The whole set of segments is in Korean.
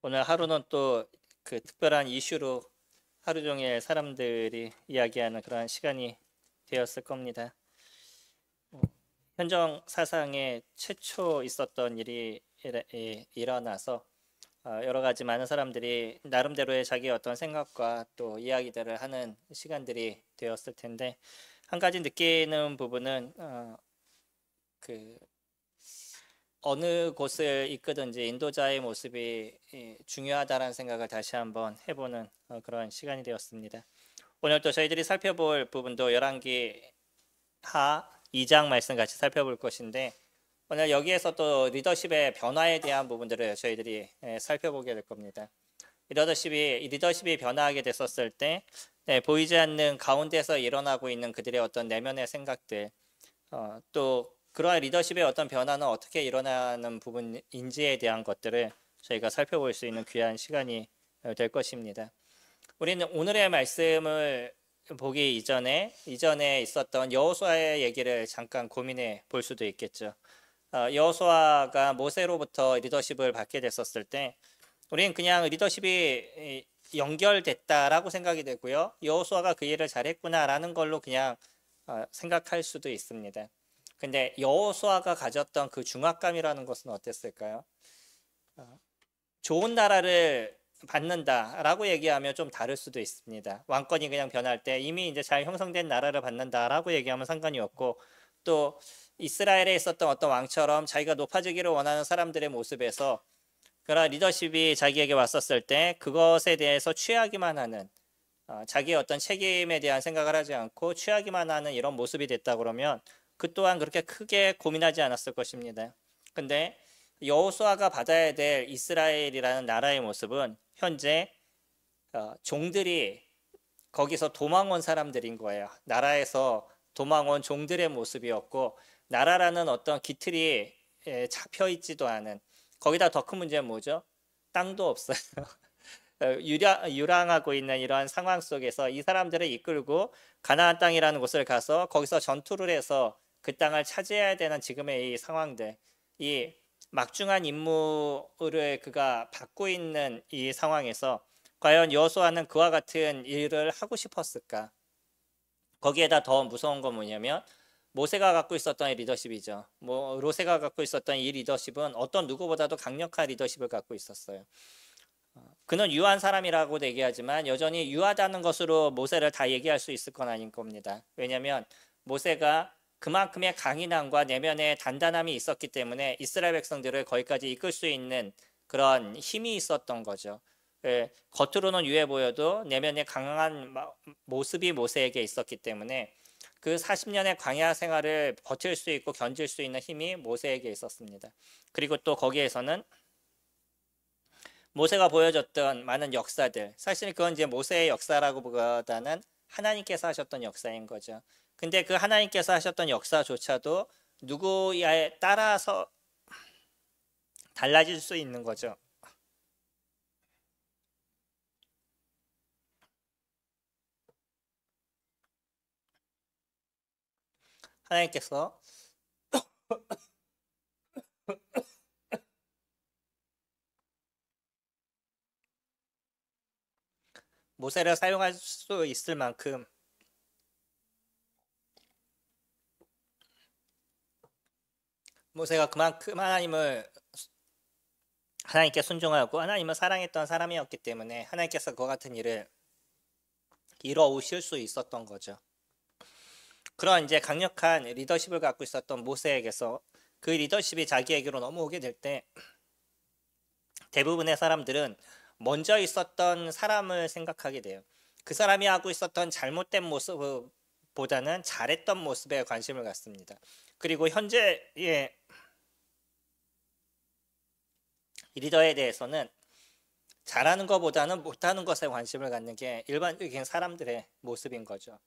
오늘 하루는 또 그 특별한 이슈로 하루 종일 사람들이 이야기하는 그러한 시간이 되었을 겁니다. 현정 사상에 최초 있었던 일이 일어나서 여러 가지 많은 사람들이 나름대로의 자기의 어떤 생각과 또 이야기들을 하는 시간들이 되었을 텐데, 한 가지 느끼는 부분은 그 어느 곳을 이끄든지 인도자의 모습이 중요하다는 생각을 다시 한번 해보는 그런 시간이 되었습니다. 오늘 또 저희들이 살펴볼 부분도 열왕기 하 2장 말씀 같이 살펴볼 것인데, 오늘 여기에서 또 리더십의 변화에 대한 부분들을 저희들이 살펴보게 될 겁니다. 리더십이 변화하게 됐었을 때 보이지 않는 가운데서 일어나고 있는 그들의 어떤 내면의 생각들, 또 그러한 리더십의 어떤 변화는 어떻게 일어나는 부분인지에 대한 것들을 저희가 살펴볼 수 있는 귀한 시간이 될 것입니다. 우리는 오늘의 말씀을 보기 이전에 있었던 여호수아의 얘기를 잠깐 고민해 볼 수도 있겠죠. 여호수아가 모세로부터 리더십을 받게 됐었을 때 우리는 그냥 리더십이 연결됐다라고 생각이 되고요, 여호수아가 그 일을 잘했구나라는 걸로 그냥 생각할 수도 있습니다. 근데 여호수아가 가졌던 그 중압감이라는 것은 어땠을까요? 좋은 나라를 받는다라고 얘기하면 좀 다를 수도 있습니다. 왕권이 그냥 변할 때 이미 이제 잘 형성된 나라를 받는다라고 얘기하면 상관이 없고, 또 이스라엘에 있었던 어떤 왕처럼 자기가 높아지기를 원하는 사람들의 모습에서 그런 리더십이 자기에게 왔었을 때 그것에 대해서 취하기만 하는, 자기의 어떤 책임에 대한 생각을 하지 않고 취하기만 하는 이런 모습이 됐다 그러면 그 또한 그렇게 크게 고민하지 않았을 것입니다. 근데 여호수아가 받아야 될 이스라엘이라는 나라의 모습은 현재 종들이 거기서 도망온 사람들인 거예요. 나라에서 도망온 종들의 모습이었고, 나라라는 어떤 기틀이 잡혀 있지도 않은, 거기다 더 큰 문제는 뭐죠? 땅도 없어요. 유랑하고 있는 이러한 상황 속에서 이 사람들을 이끌고 가나안 땅이라는 곳을 가서 거기서 전투를 해서 그 땅을 차지해야 되는 지금의 이 상황들, 이 막중한 임무를 그가 받고 있는 이 상황에서 과연 여호수아는 그와 같은 일을 하고 싶었을까? 거기에다 더 무서운 건 뭐냐면 모세가 갖고 있었던 이 리더십이죠. 모세가 갖고 있었던 이 리더십은 어떤 누구보다도 강력한 리더십을 갖고 있었어요. 그는 유한 사람이라고도 얘기하지만 여전히 유하다는 것으로 모세를 다 얘기할 수 있을 건 아닌 겁니다. 왜냐하면 모세가 그만큼의 강인함과 내면의 단단함이 있었기 때문에 이스라엘 백성들을 거기까지 이끌 수 있는 그런 힘이 있었던 거죠. 겉으로는 유해 보여도 내면의 강한 모습이 모세에게 있었기 때문에 그 40년의 광야 생활을 버틸 수 있고 견딜 수 있는 힘이 모세에게 있었습니다. 그리고 또 거기에서는 모세가 보여줬던 많은 역사들, 사실 그건 이제 모세의 역사라고 보다는 하나님께서 하셨던 역사인 거죠. 근데 그 하나님께서 하셨던 역사조차도 누구에 따라서 달라질 수 있는 거죠. 하나님께서 모세를 사용할 수 있을 만큼 모세가 그만큼 하나님께 순종하고 하나님을 사랑했던 사람이었기 때문에 하나님께서 그와 같은 일을 이뤄오실 수 있었던 거죠. 그런 이제 강력한 리더십을 갖고 있었던 모세에게서 그 리더십이 자기에게로 넘어오게 될 때 대부분의 사람들은 먼저 있었던 사람을 생각하게 돼요. 그 사람이 하고 있었던 잘못된 모습보다는 잘했던 모습에 관심을 갖습니다. 그리고 현재의 리더에 대해서는 잘하는 것보다는 못하는 것에 관심을 갖는 게 일반적인 사람들의 모습인 거죠.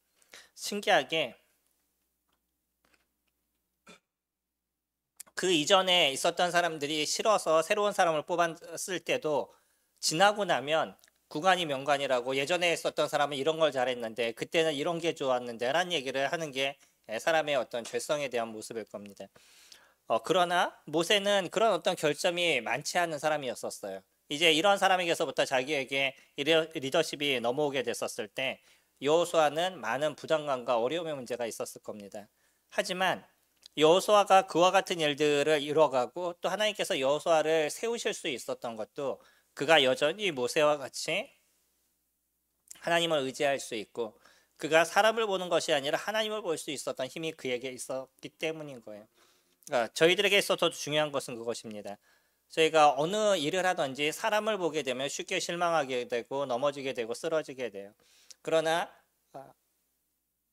신기하게 그 이전에 있었던 사람들이 싫어서 새로운 사람을 뽑았을 때도 지나고 나면 구간이 명관이라고, 예전에 있었던 사람은 이런 걸 잘했는데 그때는 이런 게 좋았는데 라는 얘기를 하는 게 사람의 어떤 죄성에 대한 모습일 겁니다. 그러나 모세는 그런 어떤 결점이 많지 않은 사람이었었어요. 이제 이런 사람에게서부터 자기에게 리더십이 넘어오게 됐었을 때 여호수아는 많은 부담감과 어려움의 문제가 있었을 겁니다. 하지만 여호수아가 그와 같은 일들을 이뤄가고 또 하나님께서 여호수아를 세우실 수 있었던 것도 그가 여전히 모세와 같이 하나님을 의지할 수 있고 그가 사람을 보는 것이 아니라 하나님을 볼 수 있었던 힘이 그에게 있었기 때문인 거예요. 그러니까 저희들에게 있어서 중요한 것은 그것입니다. 저희가 어느 일을 하든지 사람을 보게 되면 쉽게 실망하게 되고 넘어지게 되고 쓰러지게 돼요. 그러나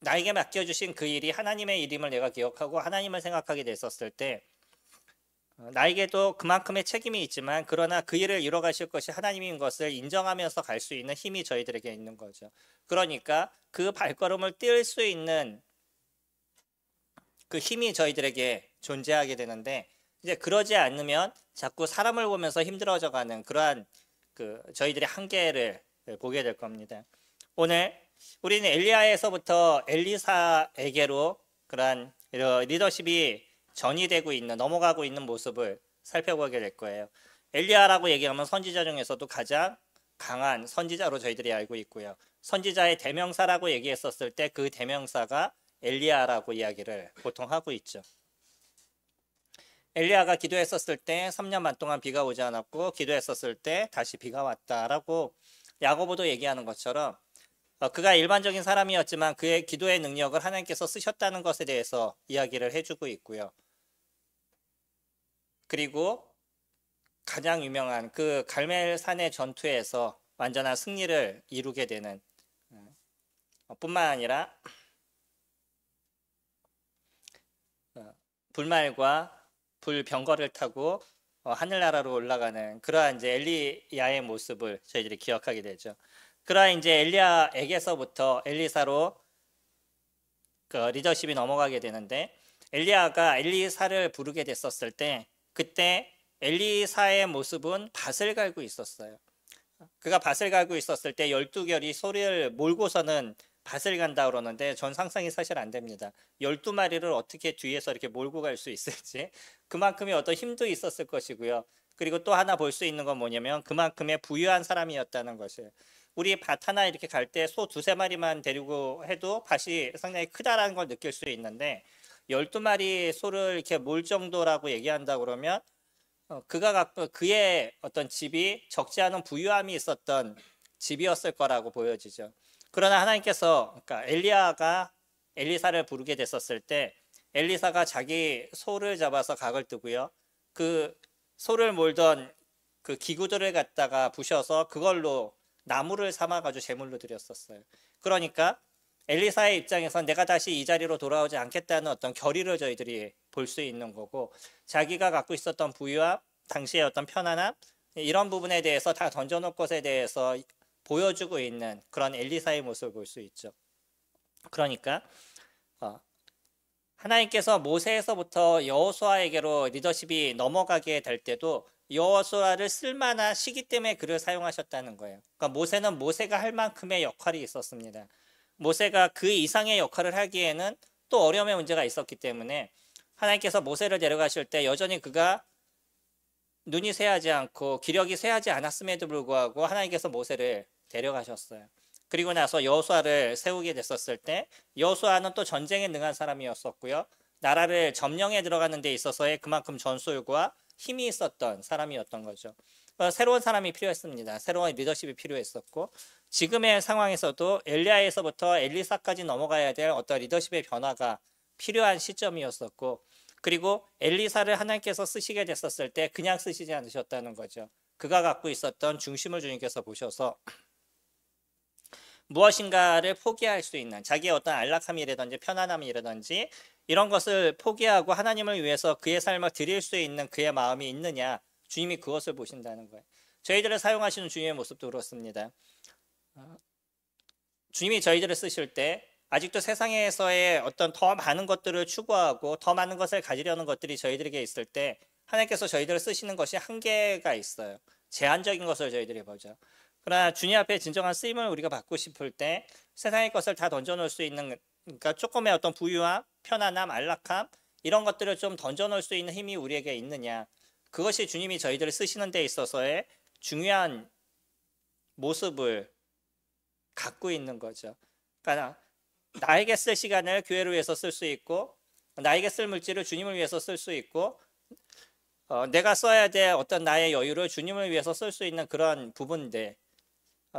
나에게 맡겨주신 그 일이 하나님의 일임을 내가 기억하고 하나님을 생각하게 됐었을 때 나에게도 그만큼의 책임이 있지만 그러나 그 일을 이뤄가실 것이 하나님인 것을 인정하면서 갈 수 있는 힘이 저희들에게 있는 거죠. 그러니까 그 발걸음을 뛸 수 있는 그 힘이 저희들에게 존재하게 되는데 이제 그러지 않으면 자꾸 사람을 보면서 힘들어져가는 그러한 저희들의 한계를 보게 될 겁니다. 오늘 우리는 엘리야에서부터 엘리사에게로 그러한 리더십이 전이되고 있는 넘어가고 있는 모습을 살펴보게 될 거예요. 엘리야라고 얘기하면 선지자 중에서도 가장 강한 선지자로 저희들이 알고 있고요. 선지자의 대명사라고 얘기했었을 때 그 대명사가 엘리야라고 이야기를 보통 하고 있죠. 엘리야가 기도했었을 때 3년 반 동안 비가 오지 않았고 기도했었을 때 다시 비가 왔다라고 야고보도 얘기하는 것처럼 그가 일반적인 사람이었지만 그의 기도의 능력을 하나님께서 쓰셨다는 것에 대해서 이야기를 해주고 있고요. 그리고 가장 유명한 그 갈멜산의 전투에서 완전한 승리를 이루게 되는 뿐만 아니라 불말과 불병거를 타고 하늘나라로 올라가는 그러한 이제 엘리야의 모습을 저희들이 기억하게 되죠. 그러한 이제 엘리야에게서부터 엘리사로 리더십이 넘어가게 되는데 엘리야가 엘리사를 부르게 됐었을 때 그때 엘리사의 모습은 밭을 갈고 있었어요. 그가 밭을 갈고 있었을 때 12결이 소리를 몰고서는 밭을 간다 그러는데 전 상상이 사실 안 됩니다. 12마리를 어떻게 뒤에서 이렇게 몰고 갈 수 있을지 그만큼의 어떤 힘도 있었을 것이고요. 그리고 또 하나 볼 수 있는 건 뭐냐면 그만큼의 부유한 사람이었다는 것이에요. 우리 밭 하나 이렇게 갈 때 소 두세 마리만 데리고 해도 밭이 상당히 크다라는 걸 느낄 수 있는데 12마리 소를 이렇게 몰 정도라고 얘기한다 그러면 그가 갖고 그의 어떤 집이 적지 않은 부유함이 있었던 집이었을 거라고 보여지죠. 그러나 하나님께서 그러니까 엘리야가 엘리사를 부르게 됐었을 때 엘리사가 자기 소를 잡아서 각을 뜨고요. 그 소를 몰던 그 기구들을 갖다가 부셔서 그걸로 나무를 삼아가지고 제물로 드렸었어요. 그러니까 엘리사의 입장에선 내가 다시 이 자리로 돌아오지 않겠다는 어떤 결의를 저희들이 볼 수 있는 거고 자기가 갖고 있었던 부유함, 당시의 어떤 편안함 이런 부분에 대해서 다 던져놓을 것에 대해서 보여주고 있는 그런 엘리사의 모습을 볼 수 있죠. 그러니까 하나님께서 모세에서부터 여호수아에게로 리더십이 넘어가게 될 때도 여호수아를 쓸만한 시기 때문에 그를 사용하셨다는 거예요. 그러니까 모세는 모세가 할 만큼의 역할이 있었습니다. 모세가 그 이상의 역할을 하기에는 또 어려움의 문제가 있었기 때문에 하나님께서 모세를 데려가실 때 여전히 그가 눈이 쇠하지 않고 기력이 쇠하지 않았음에도 불구하고 하나님께서 모세를 데려가셨어요. 그리고 나서 여호수아를 세우게 됐었을 때 여호수아는 또 전쟁에 능한 사람이었었고요. 나라를 점령해 들어가는 데 있어서의 그만큼 전술과 힘이 있었던 사람이었던 거죠. 새로운 사람이 필요했습니다. 새로운 리더십이 필요했었고 지금의 상황에서도 엘리야에서부터 엘리사까지 넘어가야 될 어떤 리더십의 변화가 필요한 시점이었었고 그리고 엘리사를 하나님께서 쓰시게 됐었을 때 그냥 쓰시지 않으셨다는 거죠. 그가 갖고 있었던 중심을 주님께서 보셔서 무엇인가를 포기할 수 있는 자기의 어떤 안락함이라든지 편안함이라든지 이런 것을 포기하고 하나님을 위해서 그의 삶을 드릴 수 있는 그의 마음이 있느냐 주님이 그것을 보신다는 거예요. 저희들을 사용하시는 주님의 모습도 그렇습니다. 주님이 저희들을 쓰실 때 아직도 세상에서의 어떤 더 많은 것들을 추구하고 더 많은 것을 가지려는 것들이 저희들에게 있을 때 하나님께서 저희들을 쓰시는 것이 한계가 있어요. 제한적인 것을 저희들이 보죠. 그러나 주님 앞에 진정한 쓰임을 우리가 받고 싶을 때 세상의 것을 다 던져놓을 수 있는 그러니까 조금의 어떤 부유함, 편안함, 안락함 이런 것들을 좀 던져놓을 수 있는 힘이 우리에게 있느냐 그것이 주님이 저희들을 쓰시는 데 있어서의 중요한 모습을 갖고 있는 거죠. 그러니까 나에게 쓸 시간을 교회를 위해서 쓸 수 있고, 나에게 쓸 물질을 주님을 위해서 쓸 수 있고, 내가 써야 될 어떤 나의 여유를 주님을 위해서 쓸 수 있는 그런 부분들,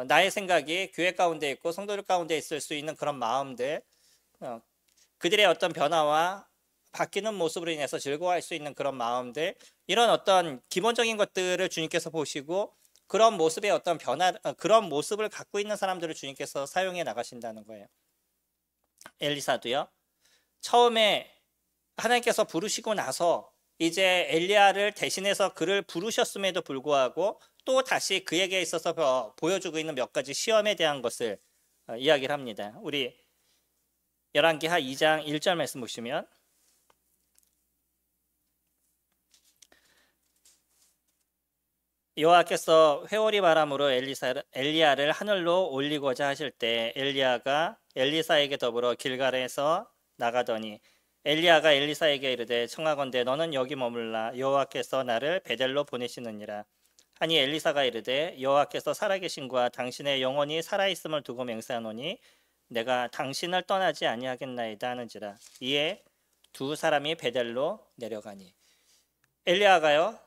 나의 생각이 교회 가운데 있고 성도들 가운데 있을 수 있는 그런 마음들, 그들의 어떤 변화와 바뀌는 모습으로 인해서 즐거워할 수 있는 그런 마음들, 이런 어떤 기본적인 것들을 주님께서 보시고 그런 모습의 어떤 변화, 그런 모습을 갖고 있는 사람들을 주님께서 사용해 나가신다는 거예요. 엘리사도요. 처음에 하나님께서 부르시고 나서 이제 엘리야를 대신해서 그를 부르셨음에도 불구하고 또 다시 그에게 있어서 보여주고 있는 몇 가지 시험에 대한 것을 이야기를 합니다. 우리 열왕기하 2장 1절 말씀 보시면, 여호와께서 회오리 바람으로 엘리야를 하늘로 올리고자 하실 때 엘리야가 엘리사에게 더불어 길갈에서 나가더니 엘리야가 엘리사에게 이르되 청하건대 너는 여기 머물라 여호와께서 나를 베델로 보내시느니라 하니 엘리사가 이르되 여호와께서 살아계신과 당신의 영혼이 살아있음을 두고 맹세하노니 내가 당신을 떠나지 아니하겠나이다 하는지라. 이에 두 사람이 베델로 내려가니. 엘리야가요,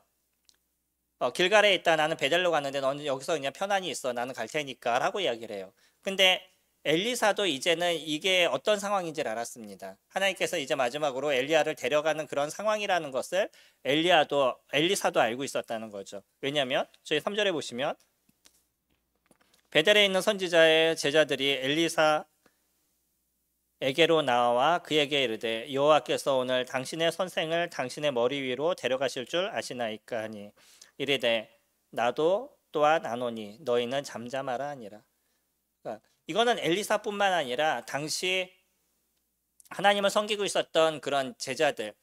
길갈에 있다 나는 베델로 갔는데 너는 여기서 그냥 편안히 있어 나는 갈 테니까 라고 이야기를 해요. 근데 엘리사도 이제는 이게 어떤 상황인지를 알았습니다. 하나님께서 이제 마지막으로 엘리야를 데려가는 그런 상황이라는 것을 엘리사도 알고 있었다는 거죠. 왜냐하면 저희 3절에 보시면 베델에 있는 선지자의 제자들이 엘리사에게로 나와 그에게 이르되 여호와께서 오늘 당신의 선생을 당신의 머리 위로 데려가실 줄 아시나이까 하니 이르되 나도 또한 아노니 너희는 잠잠하라 하니라. 그러니까 이거는 엘리사뿐만 아니라 당시 하나님을 섬기고 있었던 그런 제자들,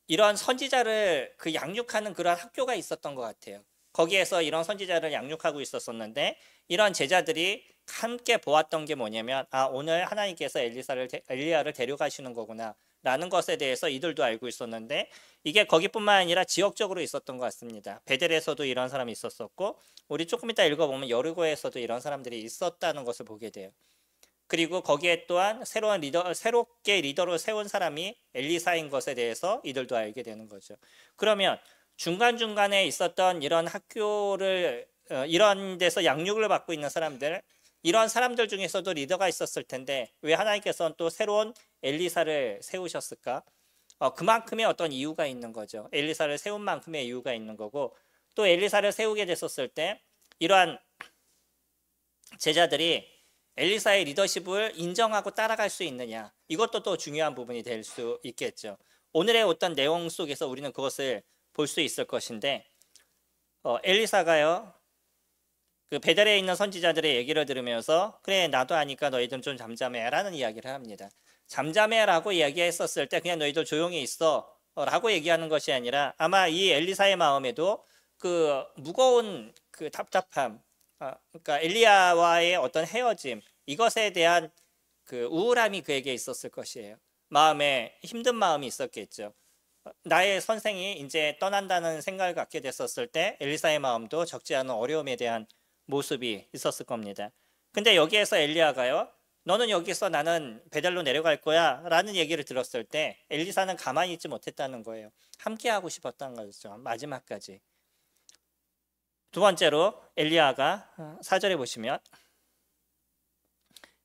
이런 선지자를 양육하는 그런 학교가 있었던 것 같아요. 거기에서 이런 선지자를 양육하고 있었었는데 이런 제자들이 함께 보았던 게 뭐냐면 오늘 하나님께서 엘리야를 데려가시는 거구나 라는 것에 대해서 이들도 알고 있었는데 이게 거기뿐만 아니라 지역적으로 있었던 것 같습니다. 베델에서도 이런 사람이 있었었고 우리 조금 이따 읽어보면 여리고에서도 이런 사람들이 있었다는 것을 보게 돼요. 그리고 거기에 또한 새롭게 리더로 세운 사람이 엘리사인 것에 대해서 이들도 알게 되는 거죠. 그러면 중간중간에 있었던 이런 학교를 이런 데서 양육을 받고 있는 사람들, 이런 사람들 중에서도 리더가 있었을 텐데 왜 하나님께서는 또 새로운 엘리사를 세우셨을까? 그만큼의 어떤 이유가 있는 거죠. 엘리사를 세운 만큼의 이유가 있는 거고 또 엘리사를 세우게 됐었을 때 이러한 제자들이 엘리사의 리더십을 인정하고 따라갈 수 있느냐, 이것도 또 중요한 부분이 될 수 있겠죠. 오늘의 어떤 내용 속에서 우리는 그것을 볼 수 있을 것인데 엘리사가요 그 베델에 있는 선지자들의 얘기를 들으면서 그래 나도 아니까 너희들 좀 잠잠해 라는 이야기를 합니다. 잠잠해 라고 이야기했었을 때 그냥 너희들 조용히 있어 라고 얘기하는 것이 아니라 아마 이 엘리사의 마음에도 그 무거운 그 답답함, 그러니까 엘리야와의 어떤 헤어짐, 이것에 대한 그 우울함이 그에게 있었을 것이에요. 마음에 힘든 마음이 있었겠죠. 나의 선생이 이제 떠난다는 생각을 갖게 됐었을 때 엘리사의 마음도 적지 않은 어려움에 대한 모습이 있었을 겁니다. 근데 여기에서 엘리야가요 너는 여기서 나는 베델로 내려갈 거야 라는 얘기를 들었을 때 엘리사는 가만히 있지 못했다는 거예요. 함께 하고 싶었다는 거죠. 마지막까지. 두 번째로 엘리야가 4절에 보시면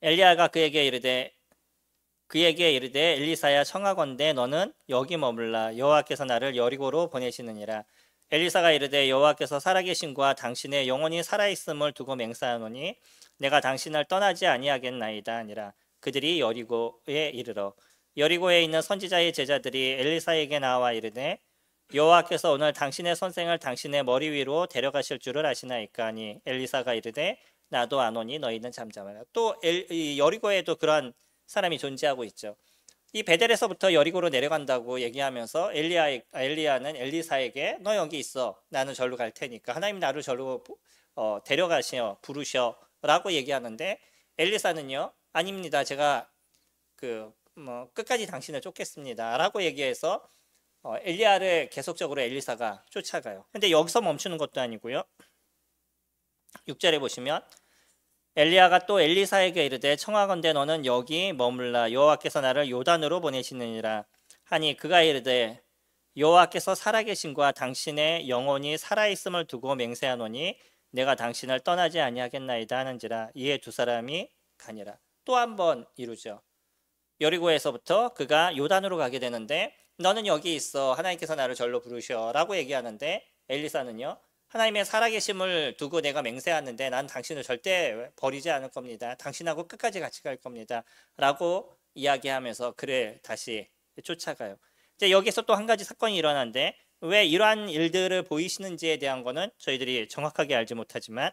엘리야가 그에게 이르되 엘리사야 청하건대 너는 여기 머물라 여호와께서 나를 여리고로 보내시느니라. 엘리사가 이르되 여호와께서 살아계신과 당신의 영혼이 살아있음을 두고 맹세하노니 내가 당신을 떠나지 아니하겠나이다 하니라. 그들이 여리고에 이르러 여리고에 있는 선지자의 제자들이 엘리사에게 나와 이르되 여호와께서 오늘 당신의 선생을 당신의 머리 위로 데려가실 줄을 아시나이까 하니 엘리사가 이르되 나도 아노니 너희는 잠잠하라. 또 여리고에도 그런 사람이 존재하고 있죠. 이 베델에서부터 여리고로 내려간다고 얘기하면서 엘리야는 엘리사에게 너 여기 있어 나는 절로 갈 테니까 하나님 나를 절로 데려가시어 부르셔 라고 얘기하는데 엘리사는요 아닙니다 제가 끝까지 당신을 쫓겠습니다 라고 얘기해서 엘리야를 계속적으로 엘리사가 쫓아가요. 근데 여기서 멈추는 것도 아니고요 6절에 보시면 엘리야가 또 엘리사에게 이르되 청하건대 너는 여기 머물라 여호와께서 나를 요단으로 보내시느니라 하니 그가 이르되 여호와께서 살아계신과 당신의 영혼이 살아있음을 두고 맹세하노니 내가 당신을 떠나지 아니하겠나이다 하는지라. 이에 두 사람이 가니라. 또 한 번 이루죠. 여리고에서부터 그가 요단으로 가게 되는데 너는 여기 있어 하나님께서 나를 절로 부르셔 라고 얘기하는데 엘리사는요 하나님의 살아계심을 두고 내가 맹세하는데 난 당신을 절대 버리지 않을 겁니다. 당신하고 끝까지 같이 갈 겁니다 라고 이야기하면서 그를 다시 쫓아가요. 이제 여기서 또 한 가지 사건이 일어나는데 왜 이러한 일들을 보이시는지에 대한 거는 저희들이 정확하게 알지 못하지만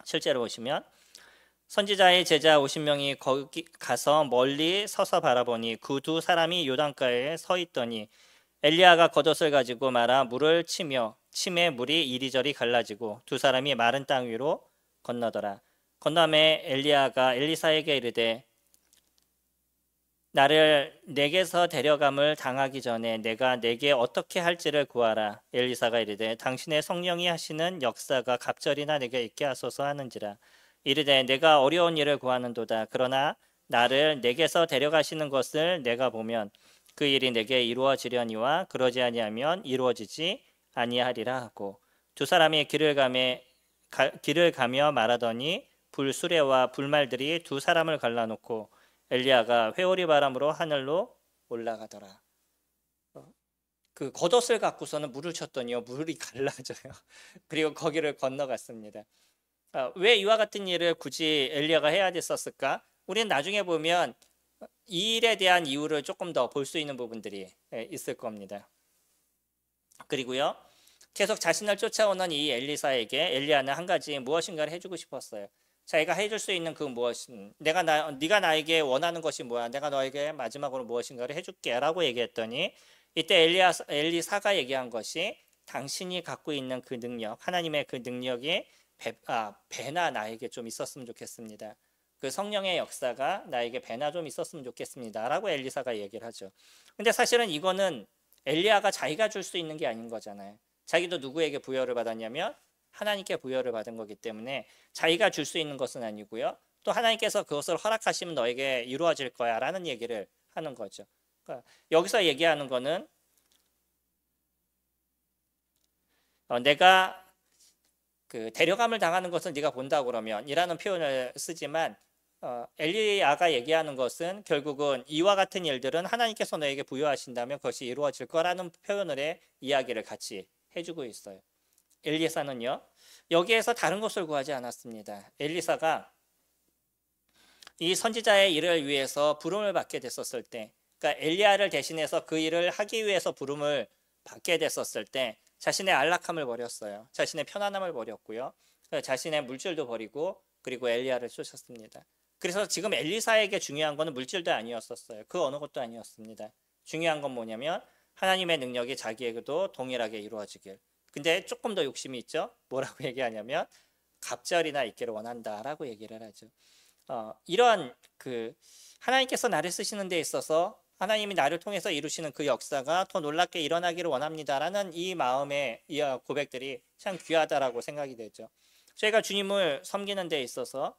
실제로 보시면 선지자의 제자 50명이 거기 가서 멀리 서서 바라보니 그 두 사람이 요단가에 서 있더니 엘리야가 겉옷을 가지고 말아 물을 치며 침에 물이 이리저리 갈라지고 두 사람이 마른 땅 위로 건너더라. 건너매 엘리야가 엘리사에게 이르되 나를 내게서 데려감을 당하기 전에 내가 내게 어떻게 할지를 구하라. 엘리사가 이르되 당신의 성령이 하시는 역사가 갑절이나 내게 있게 하소서 하는지라. 이르되 내가 어려운 일을 구하는도다. 그러나 나를 내게서 데려가시는 것을 내가 보면 그 일이 내게 이루어지려니와 그러지 아니하면 이루어지지 아니하리라 하고 두 사람이 길을 가며 말하더니 불수레와 불말들이 두 사람을 갈라놓고 엘리야가 회오리 바람으로 하늘로 올라가더라. 그 겉옷을 갖고서는 물을 쳤더니요 물이 갈라져요. 그리고 거기를 건너갔습니다. 왜 이와 같은 일을 굳이 엘리야가 해야 됐었을까? 우리는 나중에 보면 이 일에 대한 이유를 조금 더 볼 수 있는 부분들이 있을 겁니다. 그리고요 계속 자신을 쫓아오는 이 엘리사에게 엘리야는 한 가지 무엇인가를 해주고 싶었어요. 자기가 해줄 수 있는 그 무엇인 네가 나에게 원하는 것이 뭐야? 내가 너에게 마지막으로 무엇인가를 해줄게라고 얘기했더니 이때 엘리사가 얘기한 것이 당신이 갖고 있는 그 능력, 하나님의 그 능력이 배나 나에게 좀 있었으면 좋겠습니다. 그 성령의 역사가 나에게 배나 좀 있었으면 좋겠습니다 라고 엘리사가 얘기를 하죠. 근데 사실은 이거는 엘리야가 자기가 줄 수 있는 게 아닌 거잖아요. 자기도 누구에게 부여를 받았냐면 하나님께 부여를 받은 거기 때문에 자기가 줄 수 있는 것은 아니고요. 또 하나님께서 그것을 허락하시면 너에게 이루어질 거야 라는 얘기를 하는 거죠. 그러니까 여기서 얘기하는 거는 내가 그 데려감을 당하는 것을 네가 본다 그러면 이라는 표현을 쓰지만 엘리야가 얘기하는 것은 결국은 이와 같은 일들은 하나님께서 너에게 부여하신다면 그것이 이루어질 거라는 표현을 이야기를 같이 해주고 있어요. 엘리사는요 여기에서 다른 것을 구하지 않았습니다. 엘리사가 이 선지자의 일을 위해서 부름을 받게 됐었을 때, 그러니까 엘리야를 대신해서 그 일을 하기 위해서 부름을 받게 됐었을 때 자신의 안락함을 버렸어요. 자신의 편안함을 버렸고요. 자신의 물질도 버리고 그리고 엘리야를 쫓았습니다. 그래서 지금 엘리사에게 중요한 것은 물질도 아니었었어요. 그 어느 것도 아니었습니다. 중요한 건 뭐냐면 하나님의 능력이 자기에게도 동일하게 이루어지길. 근데 조금 더 욕심이 있죠. 뭐라고 얘기하냐면 갑절이나 있기를 원한다라고 얘기를 하죠. 이런 그 하나님께서 나를 쓰시는 데 있어서 하나님이 나를 통해서 이루시는 그 역사가 더 놀랍게 일어나기를 원합니다라는 이 마음의 이 고백들이 참 귀하다라고 생각이 되죠. 저희가 주님을 섬기는 데 있어서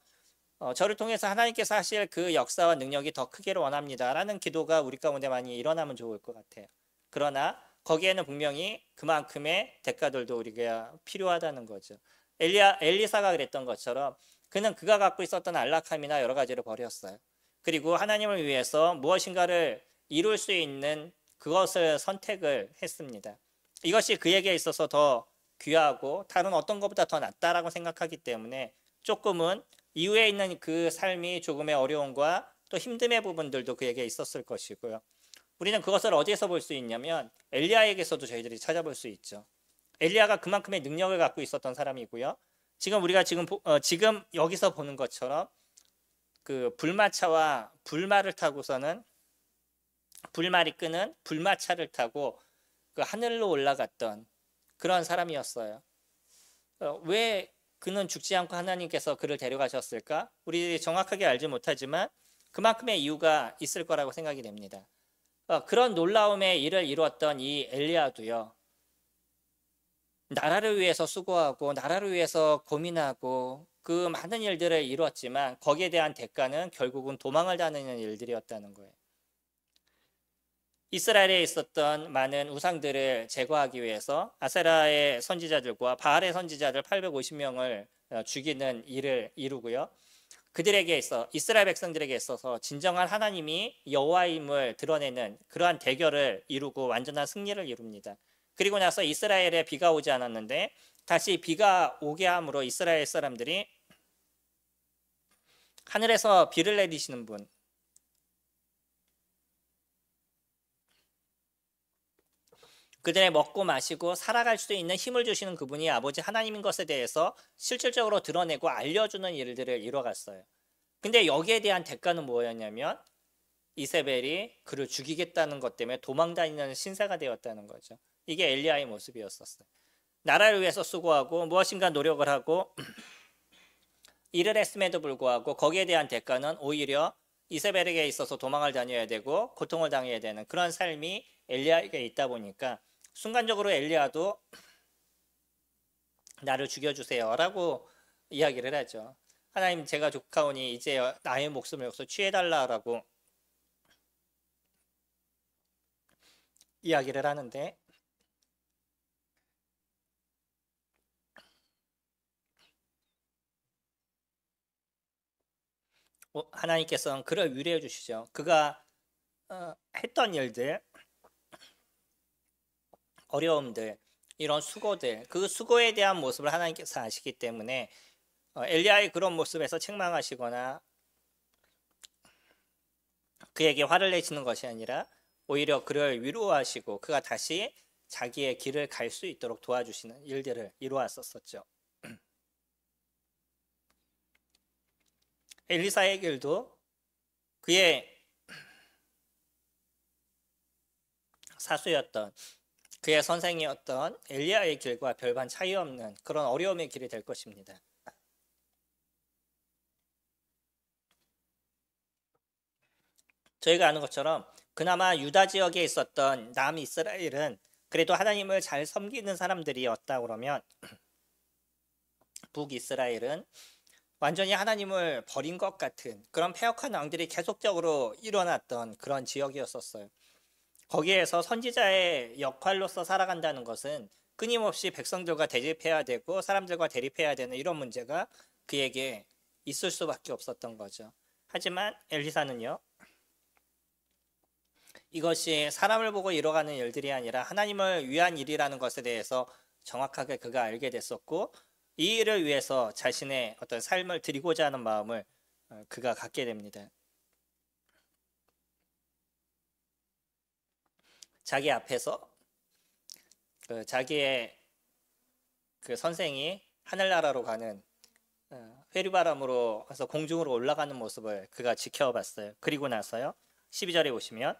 저를 통해서 하나님께서 하실 그 역사와 능력이 더 크기를 원합니다라는 기도가 우리 가운데 많이 일어나면 좋을 것 같아요. 그러나 거기에는 분명히 그만큼의 대가들도 우리가 필요하다는 거죠. 엘리사가 그랬던 것처럼 그는 그가 갖고 있었던 안락함이나 여러 가지를 버렸어요. 그리고 하나님을 위해서 무엇인가를 이룰 수 있는 그것을 선택을 했습니다. 이것이 그에게 있어서 더 귀하고 다른 어떤 것보다 더 낫다라고 생각하기 때문에 조금은 이후에 있는 그 삶이 조금의 어려움과 또 힘듦의 부분들도 그에게 있었을 것이고요. 우리는 그것을 어디에서 볼 수 있냐면 엘리야에게서도 저희들이 찾아볼 수 있죠. 엘리야가 그만큼의 능력을 갖고 있었던 사람이고요. 지금 우리가 지금 여기서 보는 것처럼 그 불마차와 불말을 타고서는 불말이 끄는 불마차를 타고 그 하늘로 올라갔던 그런 사람이었어요. 왜 그는 죽지 않고 하나님께서 그를 데려가셨을까? 우리 정확하게 알지 못하지만 그만큼의 이유가 있을 거라고 생각이 됩니다. 그런 놀라움의 일을 이루었던 이 엘리야도요. 나라를 위해서 수고하고 나라를 위해서 고민하고 그 많은 일들을 이루었지만 거기에 대한 대가는 결국은 도망을 다니는 일들이었다는 거예요. 이스라엘에 있었던 많은 우상들을 제거하기 위해서 아세라의 선지자들과 바알의 선지자들 850명을 죽이는 일을 이루고요. 그들에게 있어 이스라엘 백성들에게 있어서 진정한 하나님이 여호와임을 드러내는 그러한 대결을 이루고 완전한 승리를 이룹니다. 그리고 나서 이스라엘에 비가 오지 않았는데 다시 비가 오게 함으로 이스라엘 사람들이 하늘에서 비를 내리시는 분, 그들의 먹고 마시고 살아갈 수 있는 힘을 주시는 그분이 아버지 하나님인 것에 대해서 실질적으로 드러내고 알려주는 일들을 이뤄갔어요. 근데 여기에 대한 대가는 뭐였냐면 이세벨이 그를 죽이겠다는 것 때문에 도망다니는 신세가 되었다는 거죠. 이게 엘리야의 모습이었었어요. 나라를 위해서 수고하고 무엇인가 노력을 하고 일을 했음에도 불구하고 거기에 대한 대가는 오히려 이세벨에게 있어서 도망을 다녀야 되고 고통을 당해야 되는 그런 삶이 엘리야에게 있다 보니까 순간적으로 엘리야도 나를 죽여주세요 라고 이야기를 하죠. 하나님, 제가 족하오니 이제 나의 목숨을 여기서 취해달라라고 이야기를 하는데 하나님께서는 그를 위로해 주시죠. 그가 했던 일들, 어려움들, 이런 수고들, 그 수고에 대한 모습을 하나님께서 아시기 때문에 엘리야의 그런 모습에서 책망하시거나 그에게 화를 내시는 것이 아니라 오히려 그를 위로하시고 그가 다시 자기의 길을 갈 수 있도록 도와주시는 일들을 이루었었죠. 엘리사의 길도 그의 사수였던 그의 선생이었던 엘리야의 길과 별반 차이 없는 그런 어려움의 길이 될 것입니다. 저희가 아는 것처럼 그나마 유다 지역에 있었던 남이스라엘은 그래도 하나님을 잘 섬기는 사람들이었다 그러면 북이스라엘은 완전히 하나님을 버린 것 같은 그런 패역한 왕들이 계속적으로 일어났던 그런 지역이었었어요. 거기에서 선지자의 역할로서 살아간다는 것은 끊임없이 백성들과 대립해야 되고 사람들과 대립해야 되는 이런 문제가 그에게 있을 수밖에 없었던 거죠. 하지만 엘리사는요, 이것이 사람을 보고 이뤄가는 일들이 아니라 하나님을 위한 일이라는 것에 대해서 정확하게 그가 알게 됐었고 이 일을 위해서 자신의 어떤 삶을 드리고자 하는 마음을 그가 갖게 됩니다. 자기 앞에서 자기의 그 선생이 하늘나라로 가는 회류바람으로 해서 공중으로 올라가는 모습을 그가 지켜봤어요. 그리고 나서요 12절에 보시면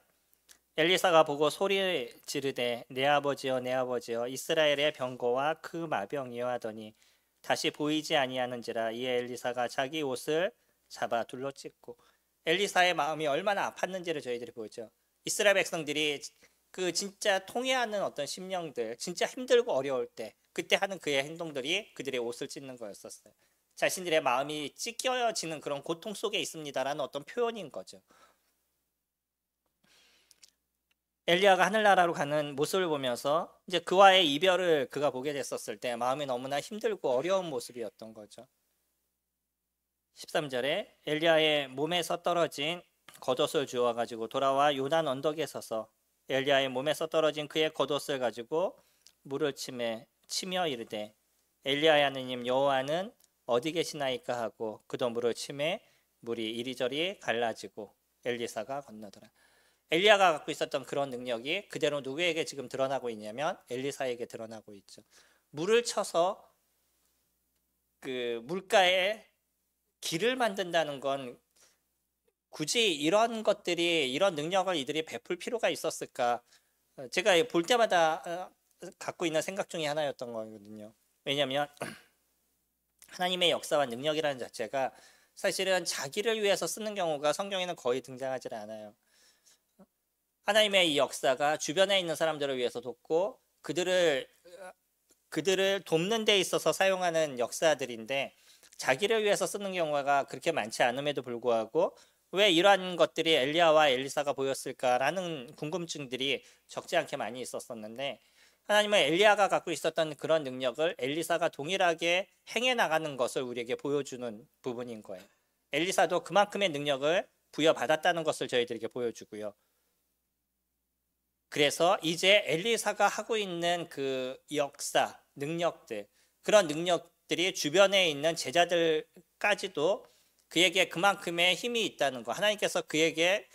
엘리사가 보고 소리 지르되 내 아버지여 내 아버지여 이스라엘의 병거와 그 마병이여 하더니 다시 보이지 아니하는지라. 이에 엘리사가 자기 옷을 잡아 둘러찢고, 엘리사의 마음이 얼마나 아팠는지를 저희들이 보죠. 이스라엘 백성들이 그 진짜 통회하는 어떤 심령들, 진짜 힘들고 어려울 때 그때 하는 그의 행동들이 그들의 옷을 찢는 거였었어요. 자신들의 마음이 찢겨지는 그런 고통 속에 있습니다라는 어떤 표현인 거죠. 엘리야가 하늘나라로 가는 모습을 보면서 이제 그와의 이별을 그가 보게 됐었을 때 마음이 너무나 힘들고 어려운 모습이었던 거죠. 13절에 엘리야의 몸에서 떨어진 겉옷을 주워 가지고 돌아와 요단 언덕에 서서 엘리야의 몸에서 떨어진 그의 겉옷을 가지고 물을 치며 이르되 엘리야의 하느님 여호와는 어디 계시나이까 하고 그도 물을 치매 물이 이리저리 갈라지고 엘리사가 건너더라. 엘리야가 갖고 있었던 그런 능력이 그대로 누구에게 지금 드러나고 있냐면 엘리사에게 드러나고 있죠. 물을 쳐서 그 물가에 길을 만든다는 건 굳이 이런 것들이, 이런 능력을 이들이 베풀 필요가 있었을까? 제가 볼 때마다 갖고 있는 생각 중에 하나였던 거거든요. 왜냐하면 하나님의 역사와 능력이라는 자체가 사실은 자기를 위해서 쓰는 경우가 성경에는 거의 등장하지 않아요. 하나님의 이 역사가 주변에 있는 사람들을 위해서 돕고 그들을 그들을 돕는 데 있어서 사용하는 역사들인데 자기를 위해서 쓰는 경우가 그렇게 많지 않음에도 불구하고 왜 이러한 것들이 엘리야와 엘리사가 보였을까라는 궁금증들이 적지 않게 많이 있었었는데 하나님은 엘리야가 갖고 있었던 그런 능력을 엘리사가 동일하게 행해 나가는 것을 우리에게 보여주는 부분인 거예요. 엘리사도 그만큼의 능력을 부여받았다는 것을 저희들에게 보여주고요. 그래서 이제 엘리사가 하고 있는 그 역사, 능력들, 그런 능력들이 주변에 있는 제자들까지도 그에게 그만큼의 힘이 있다는 거. 하나님께서 그에게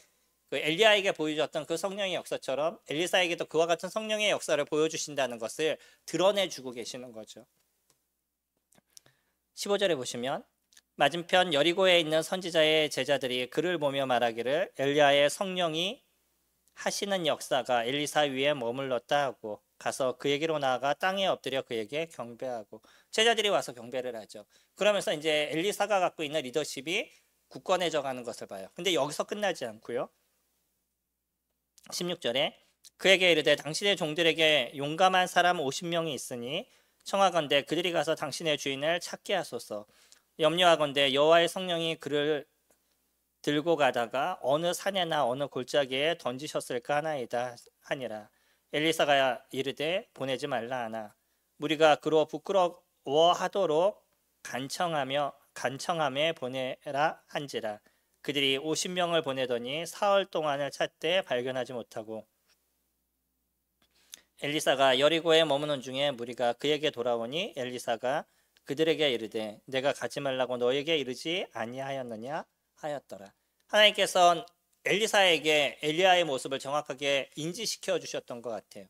그 엘리야에게 보여줬던 그 성령의 역사처럼 엘리사에게도 그와 같은 성령의 역사를 보여주신다는 것을 드러내주고 계시는 거죠. 15절에 보시면 맞은편 여리고에 있는 선지자의 제자들이 그를 보며 말하기를 엘리야의 성령이 하시는 역사가 엘리사 위에 머물렀다 하고 가서 그에게로 나아가 땅에 엎드려 그에게 경배하고 제자들이 와서 경배를 하죠. 그러면서 이제 엘리사가 갖고 있는 리더십이 굳건해져 가는 것을 봐요. 근데 여기서 끝나지 않고요. 16절에 그에게 이르되 당신의 종들에게 용감한 사람 50명이 있으니 청하건대 그들이 가서 당신의 주인을 찾게 하소서. 염려하건대 여호와의 성령이 그를 들고 가다가 어느 산에나 어느 골짜기에 던지셨을까 하나이다 하니라. 엘리사가 이르되 보내지 말라 하나 무리가 그로 부끄러워하도록 간청함에 보내라 한지라. 그들이 50명을 보내더니 사흘 동안을 찾되 발견하지 못하고 엘리사가 여리고에 머무는 중에 무리가 그에게 돌아오니 엘리사가 그들에게 이르되 내가 가지 말라고 너에게 이르지 아니하였느냐 하였더라. 하나님께서 엘리사에게 엘리야의 모습을 정확하게 인지시켜 주셨던 것 같아요.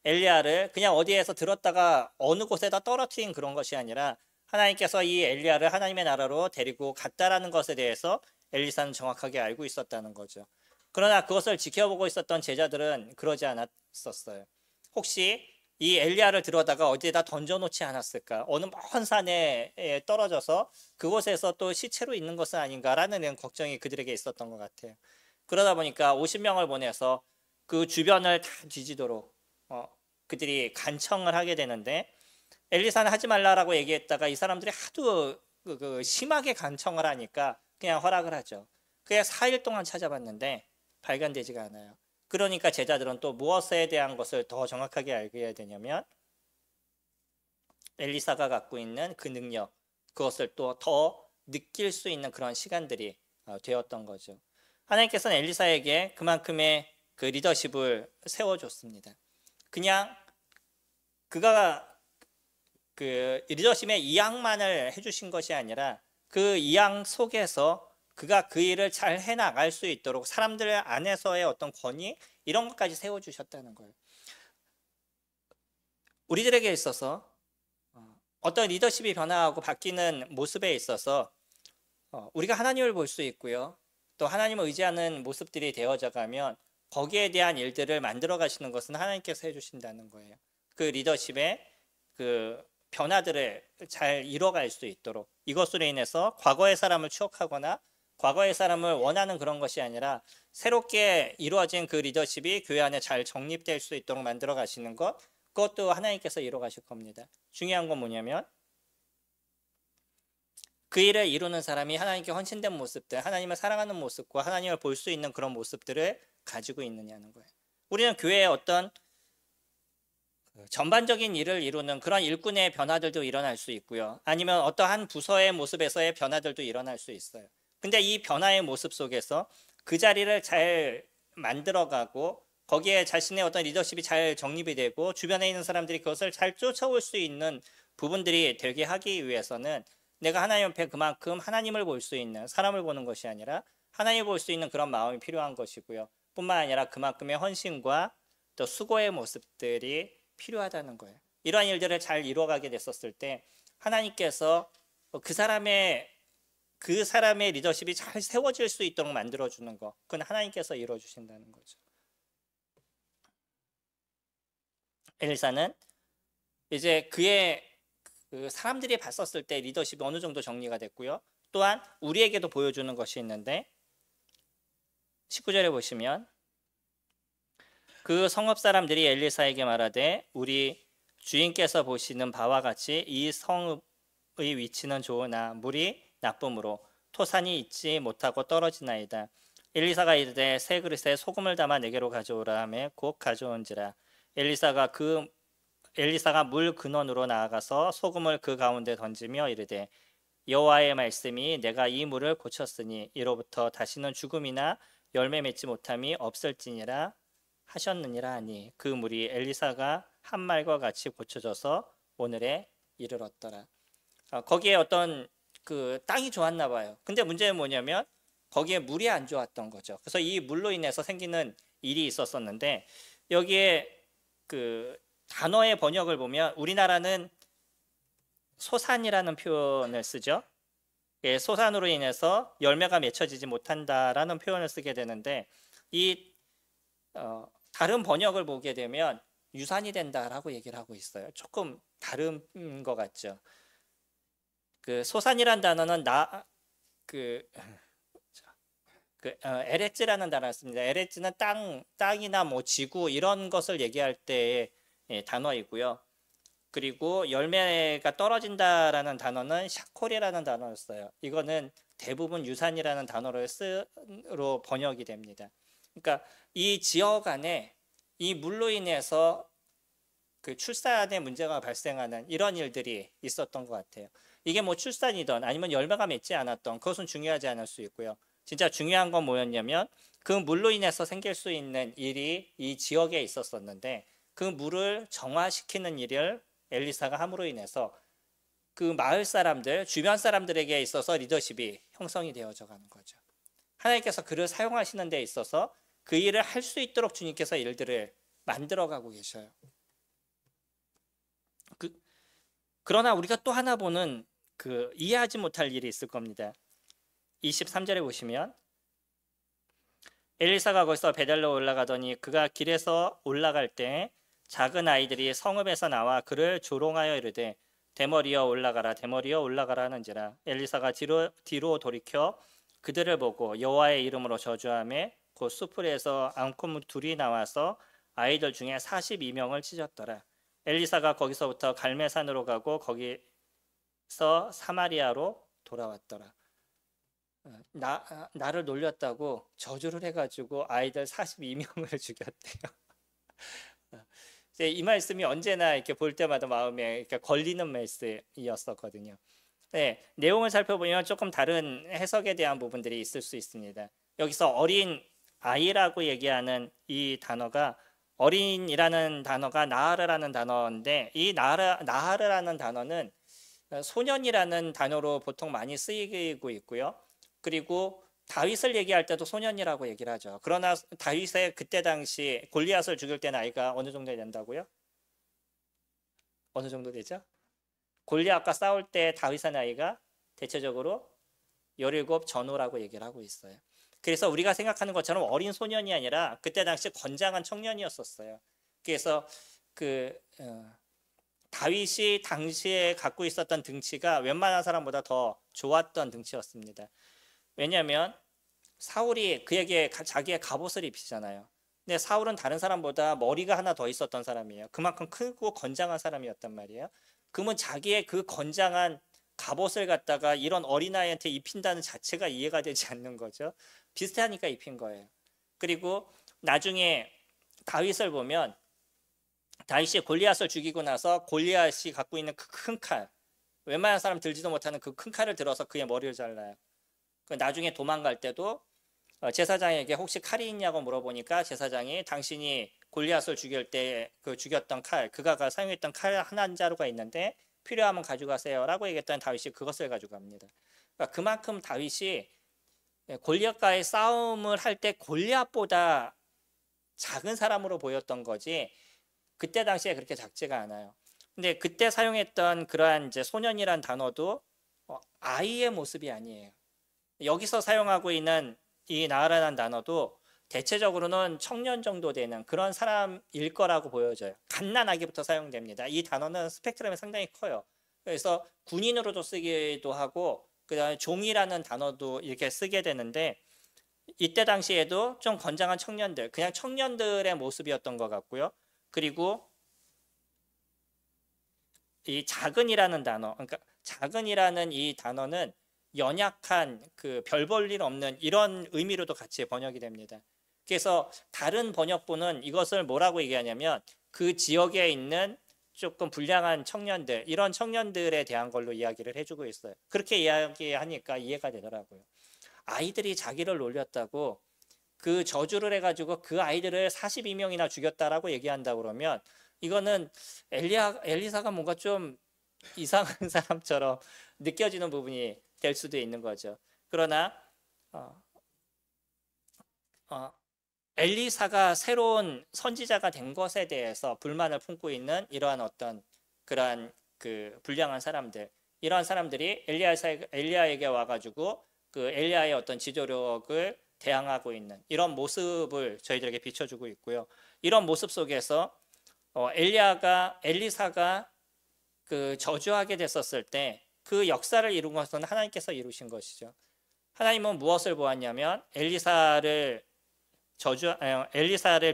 엘리야를 그냥 어디에서 들었다가 어느 곳에다 떨어뜨린 그런 것이 아니라 하나님께서 이 엘리야를 하나님의 나라로 데리고 갔다라는 것에 대해서 엘리사는 정확하게 알고 있었다는 거죠. 그러나 그것을 지켜보고 있었던 제자들은 그러지 않았었어요. 혹시 이 엘리야를 들어다가 어디에다 던져놓지 않았을까? 어느 먼 산에 떨어져서 그곳에서 또 시체로 있는 것은 아닌가라는 걱정이 그들에게 있었던 것 같아요. 그러다 보니까 50명을 보내서 그 주변을 다 뒤지도록 그들이 간청을 하게 되는데 엘리사는 하지 말라라고 얘기했다가 이 사람들이 하도 심하게 간청을 하니까 그냥 허락을 하죠. 그냥 4일 동안 찾아봤는데 발견되지가 않아요. 그러니까 제자들은 또 무엇에 대한 것을 더 정확하게 알게 해야 되냐면 엘리사가 갖고 있는 그 능력, 그것을 또 더 느낄 수 있는 그런 시간들이 되었던 거죠. 하나님께서는 엘리사에게 그만큼의 그 리더십을 세워줬습니다. 그냥 그가 그 리더십의 이양만을 해주신 것이 아니라 그 이양 속에서 그가 그 일을 잘 해나갈 수 있도록 사람들 안에서의 어떤 권위 이런 것까지 세워주셨다는 거예요. 우리들에게 있어서 어떤 리더십이 변화하고 바뀌는 모습에 있어서 우리가 하나님을 볼 수 있고요. 또 하나님을 의지하는 모습들이 되어져 가면 거기에 대한 일들을 만들어 가시는 것은 하나님께서 해주신다는 거예요. 그 리더십의 그 변화들을 잘 이뤄갈 수 있도록 이것으로 인해서 과거의 사람을 추억하거나 과거의 사람을 원하는 그런 것이 아니라 새롭게 이루어진 그 리더십이 교회 안에 잘 정립될 수 있도록 만들어 가시는 것, 그것도 하나님께서 이루어 가실 겁니다. 중요한 건 뭐냐면 그 일을 이루는 사람이 하나님께 헌신된 모습들, 하나님을 사랑하는 모습과 하나님을 볼 수 있는 그런 모습들을 가지고 있느냐는 거예요. 우리는 교회에 어떤 전반적인 일을 이루는 그런 일꾼의 변화들도 일어날 수 있고요. 아니면 어떠한 부서의 모습에서의 변화들도 일어날 수 있어요. 근데 이 변화의 모습 속에서 그 자리를 잘 만들어가고 거기에 자신의 어떤 리더십이 잘 정립이 되고 주변에 있는 사람들이 그것을 잘 쫓아올 수 있는 부분들이 되게 하기 위해서는 내가 하나님 앞에 그만큼 하나님을 볼 수 있는 사람을 보는 것이 아니라 하나님을 볼 수 있는 그런 마음이 필요한 것이고요. 뿐만 아니라 그만큼의 헌신과 또 수고의 모습들이 필요하다는 거예요. 이러한 일들을 잘 이루어가게 됐었을 때 하나님께서 그 사람의 리더십이 잘 세워질 수 있도록 만들어주는 것, 그건 하나님께서 이루어주신다는 거죠. 엘리사는 이제 그의 그 사람들이 봤었을 때 리더십이 어느 정도 정리가 됐고요. 또한 우리에게도 보여주는 것이 있는데 19절에 보시면 그 성읍 사람들이 엘리사에게 말하되 우리 주인께서 보시는 바와 같이 이 성읍의 위치는 좋으나 물이 나쁨으로 토산이 있지 못하고 떨어지나이다. 엘리사가 이르되 새 그릇에 소금을 담아 내게로 가져오라 하매 곧 가져온지라. 엘리사가 물 근원으로 나아가서 소금을 그 가운데 던지며 이르되 여호와의 말씀이 내가 이 물을 고쳤으니 이로부터 다시는 죽음이나 열매 맺지 못함이 없을지니라 하셨느니라 하니 그 물이 엘리사가 한 말과 같이 고쳐져서 오늘에 이르렀더라. 거기에 어떤 그 땅이 좋았나 봐요. 근데 문제는 뭐냐면 거기에 물이 안 좋았던 거죠. 그래서 이 물로 인해서 생기는 일이 있었었는데 여기에 그 단어의 번역을 보면 우리나라는 소산이라는 표현을 쓰죠. 예, 소산으로 인해서 열매가 맺혀지지 못한다라는 표현을 쓰게 되는데 이 다른 번역을 보게 되면 유산이 된다라고 얘기를 하고 있어요. 조금 다른 것 같죠. 그 소산이란 단어는 에레츠라는 단어를 씁니다. 에레츠는 땅이나 뭐 지구 이런 것을 얘기할 때의 단어이고요. 그리고 열매가 떨어진다라는 단어는 샤콜이라는 단어를 써요. 이거는 대부분 유산이라는 단어로 번역이 됩니다. 그러니까 이 지역 안에 이 물로 인해서 그 출산에 문제가 발생하는 이런 일들이 있었던 것 같아요. 이게 뭐 출산이든 아니면 열매가 맺지 않았던 그것은 중요하지 않을 수 있고요. 진짜 중요한 건 뭐였냐면 그 물로 인해서 생길 수 있는 일이 이 지역에 있었었는데 그 물을 정화시키는 일을 엘리사가 함으로 인해서 그 마을 사람들, 주변 사람들에게 있어서 리더십이 형성이 되어져 가는 거죠. 하나님께서 그를 사용하시는 데 있어서 그 일을 할 수 있도록 주님께서 일들을 만들어가고 계셔요. 그러나 우리가 또 하나 보는 그 이해하지 못할 일이 있을 겁니다. 23절에 보시면 엘리사가 거기서 베델로 올라가더니 그가 길에서 올라갈 때 작은 아이들이 성읍에서 나와 그를 조롱하여 이르되 대머리여 올라가라 대머리여 올라가라 하는지라. 엘리사가 뒤로 돌이켜 그들을 보고 여호와의 이름으로 저주하며 곧 수풀에서 앙코무 둘이 나와서 아이들 중에 42명을 찢었더라. 엘리사가 거기서부터 갈멜산으로 가고 거기서 사마리아로 돌아왔더라. 나를 놀렸다고 저주를 해가지고 아이들 42명을 죽였대요. 이 말씀이 언제나 이렇게 볼 때마다 마음에 이렇게 걸리는 말씀이었었거든요. 네, 내용을 살펴보면 조금 다른 해석에 대한 부분들이 있을 수 있습니다. 여기서 어린 아이라고 얘기하는 이 단어가 어린이라는 단어가 나하르라는 단어인데 이 나하르라는 단어는 소년이라는 단어로 보통 많이 쓰이고 있고요. 그리고 다윗을 얘기할 때도 소년이라고 얘기를 하죠. 그러나 다윗의 그때 당시 골리앗을 죽일 때 나이가 어느 정도 된다고요? 어느 정도 되죠? 골리앗과 싸울 때 다윗의 나이가 대체적으로 17 전후라고 얘기를 하고 있어요. 그래서 우리가 생각하는 것처럼 어린 소년이 아니라 그때 당시 건장한 청년이었었어요. 그래서 다윗이 당시에 갖고 있었던 등치가 웬만한 사람보다 더 좋았던 등치였습니다. 왜냐하면 사울이 그에게 자기의 갑옷을 입히잖아요. 근데 사울은 다른 사람보다 머리가 하나 더 있었던 사람이에요. 그만큼 크고 건장한 사람이었단 말이에요. 그러면 자기의 그 건장한 갑옷을 갖다가 이런 어린아이한테 입힌다는 자체가 이해가 되지 않는 거죠. 비슷하니까 입힌 거예요. 그리고 나중에 다윗을 보면 다윗이 골리앗을 죽이고 나서 골리앗이 갖고 있는 그 큰 칼, 웬만한 사람 들지도 못하는 그 큰 칼을 들어서 그의 머리를 잘라요. 나중에 도망갈 때도 제사장에게 혹시 칼이 있냐고 물어보니까 제사장이 당신이 골리앗을 죽일 때 그 죽였던 칼, 그가 사용했던 칼 한 자루가 있는데 필요하면 가져가세요 라고 얘기했던 다윗이 그것을 가져갑니다. 그러니까 그만큼 다윗이 골리앗과의 싸움을 할 때 골리앗보다 작은 사람으로 보였던 거지 그때 당시에 그렇게 작지가 않아요. 근데 그때 사용했던 그러한 이제 소년이란 단어도 아이의 모습이 아니에요. 여기서 사용하고 있는 이 나하라는 단어도 대체적으로는 청년 정도 되는 그런 사람일 거라고 보여져요. 갓난아기부터 사용됩니다. 이 단어는 스펙트럼이 상당히 커요. 그래서 군인으로도 쓰기도 하고 그다음에 종이라는 단어도 이렇게 쓰게 되는데 이때 당시에도 좀 건장한 청년들, 그냥 청년들의 모습이었던 것 같고요. 그리고 이 작은이라는 단어, 그러니까 작은이라는 이 단어는 연약한, 그 별 볼 일 없는 이런 의미로도 같이 번역이 됩니다. 그래서 다른 번역본은 이것을 뭐라고 얘기하냐면 그 지역에 있는 조금 불량한 청년들, 이런 청년들에 대한 걸로 이야기를 해주고 있어요. 그렇게 이야기하니까 이해가 되더라고요. 아이들이 자기를 놀렸다고 그 저주를 해가지고 그 아이들을 42명이나 죽였다라고 얘기한다 그러면 이거는 엘리사가 뭔가 좀 이상한 사람처럼 느껴지는 부분이 될 수도 있는 거죠. 그러나 어, 어, 엘리사가 새로운 선지자가 된 것에 대해서 불만을 품고 있는 이러한 어떤 그러한 그 불량한 사람들, 이러한 사람들이 엘리야에게 와가지고 그 엘리야의 어떤 지도력을 대항하고 있는 이런 모습을 저희들에게 비춰주고 있고요. 이런 모습 속에서 엘리사가 그 저주하게 됐었을 때 그 역사를 이룬 것은 하나님께서 이루신 것이죠. 하나님은 무엇을 보았냐면 엘리사를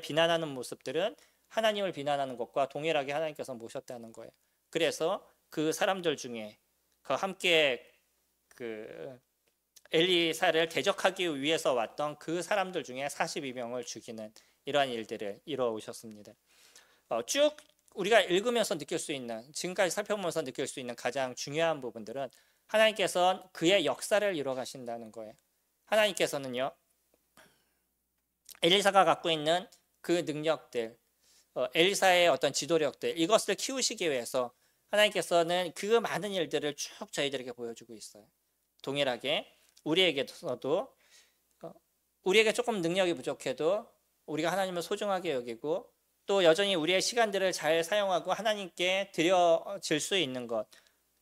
비난하는 모습들은 하나님을 비난하는 것과 동일하게 하나님께서 모셨다는 거예요. 그래서 그 사람들 중에 그 함께 그 엘리사를 대적하기 위해서 왔던 그 사람들 중에 42명을 죽이는 이러한 일들을 이루어 오셨습니다. 쭉 우리가 읽으면서 느낄 수 있는, 지금까지 살펴보면서 느낄 수 있는 가장 중요한 부분들은 하나님께서는 그의 역사를 이루어 가신다는 거예요. 하나님께서는요, 엘리사가 갖고 있는 그 능력들, 엘리사의 어떤 지도력들, 이것을 키우시기 위해서 하나님께서는 그 많은 일들을 쭉 저희들에게 보여주고 있어요. 동일하게 우리에게도 우리에게 조금 능력이 부족해도 우리가 하나님을 소중하게 여기고 또 여전히 우리의 시간들을 잘 사용하고 하나님께 드려질 수 있는 것,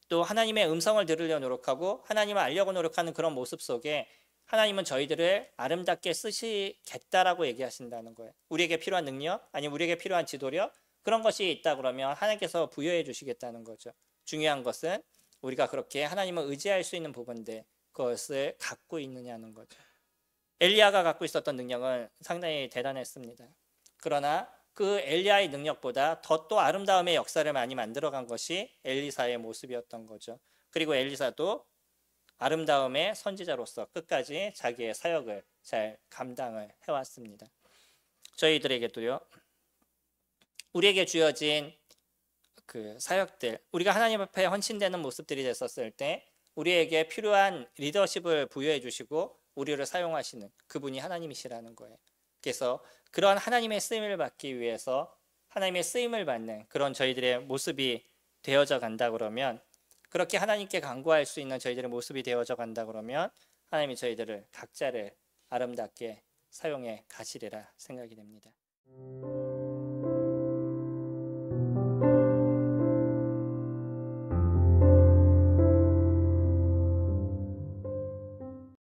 또 하나님의 음성을 들으려 노력하고 하나님을 알려고 노력하는 그런 모습 속에 하나님은 저희들을 아름답게 쓰시겠다라고 얘기하신다는 거예요. 우리에게 필요한 능력, 아니면 우리에게 필요한 지도력, 그런 것이 있다 그러면 하나님께서 부여해 주시겠다는 거죠. 중요한 것은 우리가 그렇게 하나님을 의지할 수 있는 부분들, 그것을 갖고 있느냐는 거죠. 엘리야가 갖고 있었던 능력은 상당히 대단했습니다. 그러나 그 엘리야의 능력보다 더 또 아름다움의 역사를 많이 만들어간 것이 엘리사의 모습이었던 거죠. 그리고 엘리사도 아름다움의 선지자로서 끝까지 자기의 사역을 잘 감당을 해왔습니다. 저희들에게도요, 우리에게 주어진 그 사역들, 우리가 하나님 앞에 헌신되는 모습들이 됐었을 때 우리에게 필요한 리더십을 부여해 주시고 우리를 사용하시는 그분이 하나님이시라는 거예요. 그래서 그런 하나님의 쓰임을 받기 위해서 하나님의 쓰임을 받는 그런 저희들의 모습이 되어져 간다 그러면, 그렇게 하나님께 간구할 수 있는 저희들의 모습이 되어져 간다 그러면 하나님이 저희들을 각자를 아름답게 사용해 가시리라 생각이 됩니다.